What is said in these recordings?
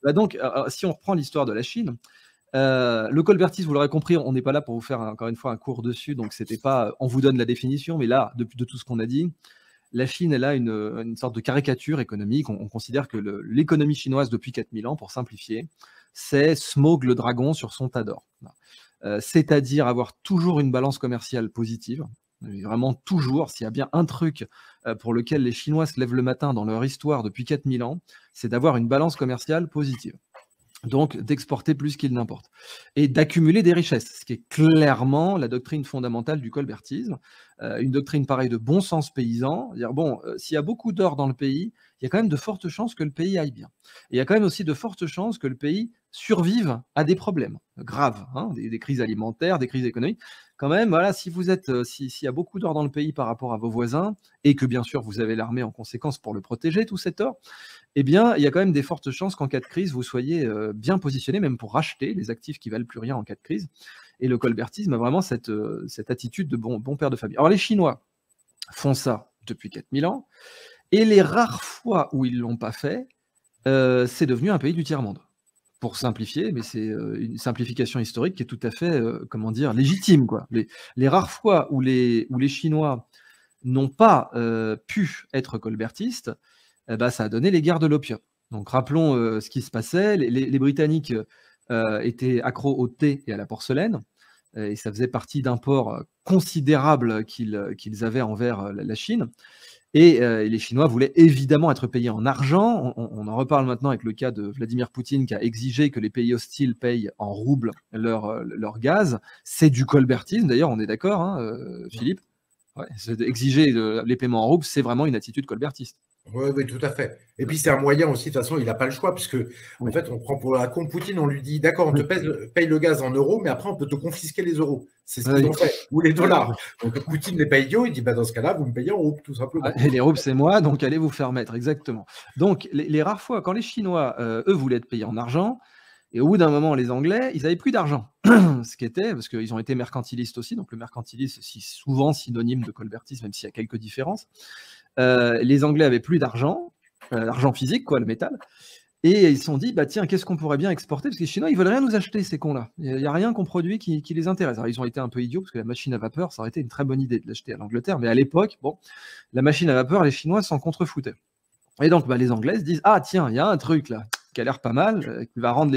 Bah donc, si on reprend l'histoire de la Chine, le colbertisme, vous l'aurez compris, on n'est pas là pour vous faire encore une fois un cours dessus, donc c'était pas, on vous donne la définition, mais là, de tout ce qu'on a dit, la Chine, elle a une sorte de caricature économique. On considère que l'économie chinoise depuis 4000 ans, pour simplifier, c'est Smaug le dragon sur son tas d'or. C'est-à-dire avoir toujours une balance commerciale positive. Vraiment toujours, s'il y a bien un truc pour lequel les Chinois se lèvent le matin dans leur histoire depuis 4000 ans, c'est d'avoir une balance commerciale positive. Donc d'exporter plus qu'il n'importe, et d'accumuler des richesses, ce qui est clairement la doctrine fondamentale du colbertisme, une doctrine pareille de bon sens paysan, dire bon, s'il y a beaucoup d'or dans le pays, il y a quand même de fortes chances que le pays aille bien. Et il y a quand même aussi de fortes chances que le pays survive à des problèmes graves, hein, des crises alimentaires, des crises économiques. Quand même, voilà, si vous êtes, s'il y a beaucoup d'or dans le pays par rapport à vos voisins, et que bien sûr vous avez l'armée en conséquence pour le protéger, tout cet or, eh bien, il y a quand même des fortes chances qu'en cas de crise, vous soyez bien positionné, même pour racheter les actifs qui valent plus rien en cas de crise. Et le colbertisme a vraiment cette attitude de bon père de famille. Alors les Chinois font ça depuis 4000 ans, et les rares fois où ils ne l'ont pas fait, c'est devenu un pays du tiers-monde. Pour simplifier, mais c'est une simplification historique qui est tout à fait, comment dire, légitime, quoi. Les rares fois où les Chinois n'ont pas pu être colbertistes, bah, ça a donné les guerres de l'opium. Donc rappelons ce qui se passait. Les Britanniques étaient accros au thé et à la porcelaine, et ça faisait partie d'un port considérable qu'ils avaient envers la Chine. Et les Chinois voulaient évidemment être payés en argent. On en reparle maintenant avec le cas de Vladimir Poutine qui a exigé que les pays hostiles payent en roubles leur gaz. C'est du colbertisme, d'ailleurs, on est d'accord, hein, Philippe? Ouais, exiger les paiements en roubles, c'est vraiment une attitude colbertiste. Oui, oui, tout à fait. Et puis, c'est un moyen aussi, de toute façon, il n'a pas le choix, parce que, en fait, on prend pour la con Poutine, on lui dit, d'accord, on te paye le gaz en euros, mais après, on peut te confisquer les euros. C'est ce qu'ils ont fait. Ou les dollars. Donc, Poutine n'est pas idiot, il dit, bah, dans ce cas-là, vous me payez en roubles, tout simplement. Et les roubles, c'est moi, donc allez vous faire mettre, exactement. Donc, les rares fois, quand les Chinois, eux, voulaient être payés en argent, et au bout d'un moment, les Anglais, ils n'avaient plus d'argent. Ce qui était, parce qu'ils ont été mercantilistes aussi, donc le mercantilisme, c'est souvent synonyme de colbertisme, même s'il y a quelques différences. Les Anglais avaient plus d'argent, l'argent physique, quoi, le métal. Et ils se sont dit, bah tiens, qu'est-ce qu'on pourrait bien exporter? Parce que les Chinois, ils veulent rien nous acheter, ces cons-là. Il n'y a rien qu'on produit qui les intéresse. Alors, ils ont été un peu idiots, parce que la machine à vapeur, ça aurait été une très bonne idée de l'acheter à l'Angleterre. Mais à l'époque, bon, la machine à vapeur, les Chinois s'en contrefoutaient. Et donc, bah, les Anglais se disent, ah tiens, il y a un truc là, qui a l'air pas mal,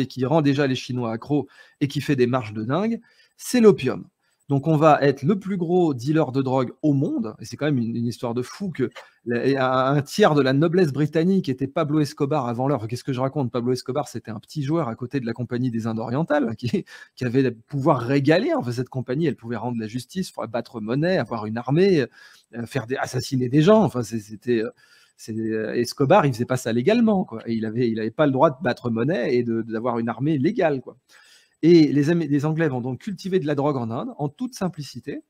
qui rend déjà les Chinois accros et qui fait des marges de dingue, c'est l'opium. Donc on va être le plus gros dealer de drogue au monde, et c'est quand même une histoire de fou que un tiers de la noblesse britannique était Pablo Escobar avant l'heure. Qu'est-ce que je raconte? Pablo Escobar, c'était un petit joueur à côté de la Compagnie des Indes orientales qui avait le pouvoir régalé. Enfin, cette compagnie, elle pouvait rendre la justice, battre monnaie, avoir une armée, assassiner des gens. Enfin, c'était... Escobar, il faisait pas ça légalement, quoi. Et il avait pas le droit de battre monnaie et d'avoir une armée légale, quoi. Et les Anglais vont donc cultiver de la drogue en Inde, en toute simplicité,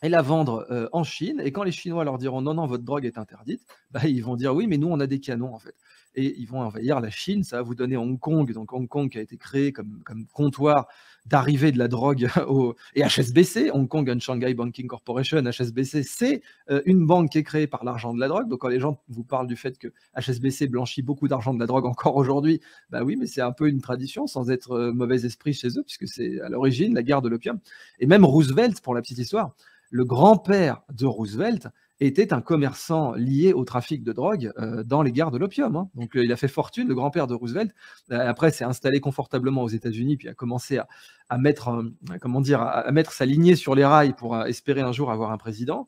et la vendre en Chine. Et quand les Chinois leur diront non, non, votre drogue est interdite, bah, ils vont dire oui, mais nous, on a des canons, en fait. Et ils vont envahir la Chine, ça va vous donner Hong Kong. Donc Hong Kong qui a été créé comme comptoir d'arrivée de la drogue et HSBC, Hong Kong and Shanghai Banking Corporation, HSBC, c'est une banque qui est créée par l'argent de la drogue. Donc quand les gens vous parlent du fait que HSBC blanchit beaucoup d'argent de la drogue encore aujourd'hui, bah oui, mais c'est un peu une tradition sans être mauvais esprit chez eux, puisque c'est à l'origine la guerre de l'opium. Et même Roosevelt, pour la petite histoire, le grand-père de Roosevelt était un commerçant lié au trafic de drogue dans les guerres de l'opium. Hein. Donc il a fait fortune, le grand-père de Roosevelt. Après, s'est installé confortablement aux États-Unis, puis a commencé à mettre, à mettre sa lignée sur les rails pour espérer un jour avoir un président.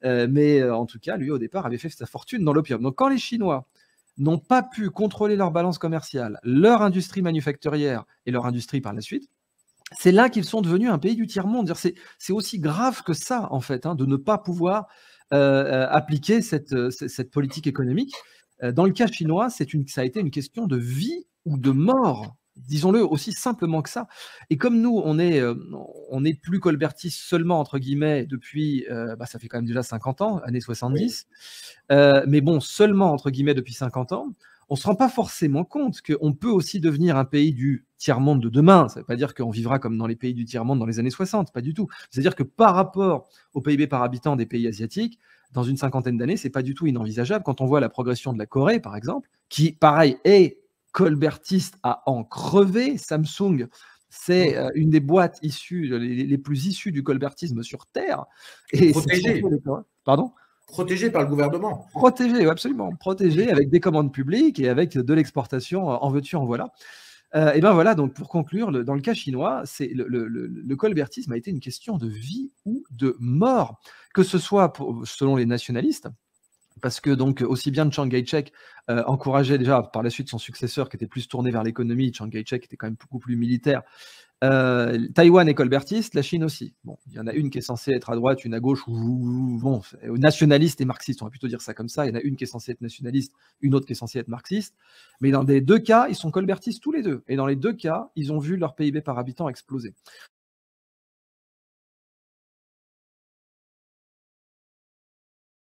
Mais en tout cas, lui, au départ, avait fait sa fortune dans l'opium. Donc quand les Chinois n'ont pas pu contrôler leur balance commerciale, leur industrie manufacturière et leur industrie par la suite, c'est là qu'ils sont devenus un pays du tiers-monde. C'est aussi grave que ça, en fait, hein, de ne pas pouvoir appliquer cette politique économique. Dans le cas chinois, ça a été une question de vie ou de mort. Disons-le aussi simplement que ça. Et comme nous, on est plus colbertiste seulement, entre guillemets, depuis, ça fait quand même déjà 50 ans, années 70, mais bon, seulement, entre guillemets, depuis 50 ans, on ne se rend pas forcément compte qu'on peut aussi devenir un pays du tiers-monde de demain. Ça ne veut pas dire qu'on vivra comme dans les pays du tiers-monde dans les années 60, pas du tout. C'est-à-dire que par rapport au PIB par habitant des pays asiatiques, dans une cinquantaine d'années, ce n'est pas du tout inenvisageable. Quand on voit la progression de la Corée, par exemple, qui, pareil, est colbertiste à en crever. Samsung, c'est une des boîtes issues, les plus issues du colbertisme sur Terre. Et protégé. Pardon ? Protégé par le gouvernement. Protégé, absolument. Protégé avec des commandes publiques et avec de l'exportation en veux-tu, en voilà. Et ben voilà, donc pour conclure, dans le cas chinois, le colbertisme a été une question de vie ou de mort, que ce soit selon les nationalistes, parce que donc aussi bien Chiang Kai-shek encourageait déjà par la suite son successeur qui était plus tourné vers l'économie, Chiang Kai-shek était quand même beaucoup plus militaire. Taïwan est colbertiste, la Chine aussi. Bon, il y en a une qui est censée être à droite, une à gauche, ou bon, nationaliste et marxiste, on va plutôt dire ça comme ça. Il y en a une qui est censée être nationaliste, une autre qui est censée être marxiste. Mais dans les deux cas, ils sont colbertistes tous les deux. Et dans les deux cas, ils ont vu leur PIB par habitant exploser.